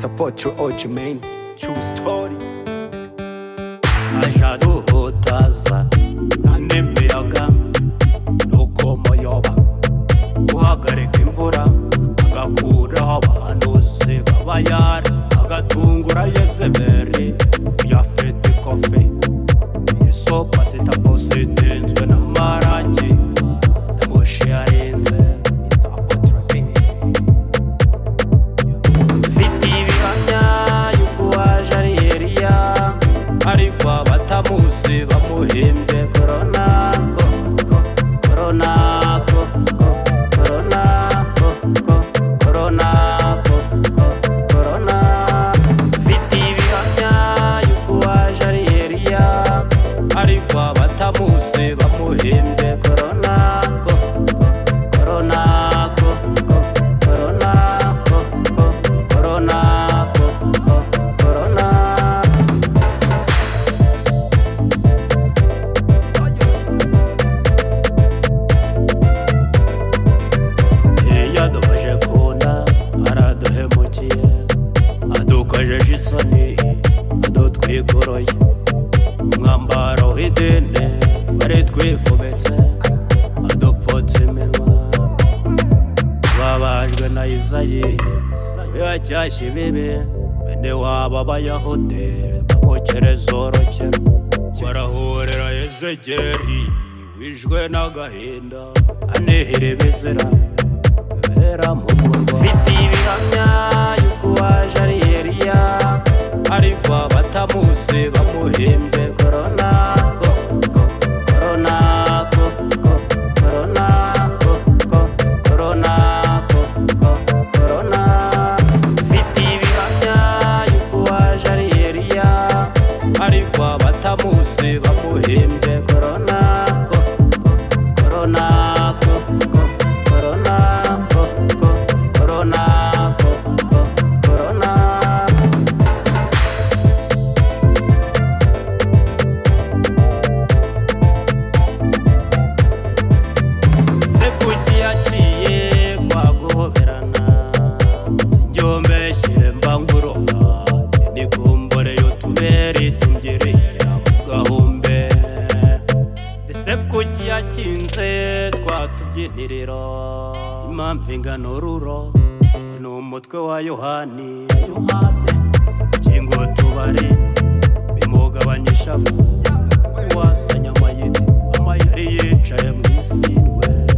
It's about your OG man, true story. Ajado hotaza nanemiyaga nuko moyoba guhagarika imvura agakuraho abahanuzi b'abayari agatungura Yezebeli yafite ikofe isopa sitapositenzwe n'amarangi yamushi yarenze ariko abatamuzi bamuhimbye corona corona corona corona corona fiti ibihamya yuko waje ari Eliya ariko abatamuzi bamuhimbye corona corona corona corona yaduhaje kubona araduhemukiye adukojeje isoni adutwikoroye umwambaro w'idini twari twifubitse adupfutse iminwa babajwe na Izayi yacyashye ibibi bene wabo abayahudi bamukereza orokero barahurira Yezegeli wijwe n'agahinda anihira ibizira fiti ibihamya yuko waje ari Eliya ariko abatamuzi bamuhimbye corona corona corona corona corona fiti ibihamya yuko waje ari Eliya ariko abatamuzi bamuhimbye corona corona yakinze twatubyiniriro impamvu ingano ruro ni umutwe wa Yohani kingo tubari bimugabanyisha wasanya amayeri yicaye mu isindwe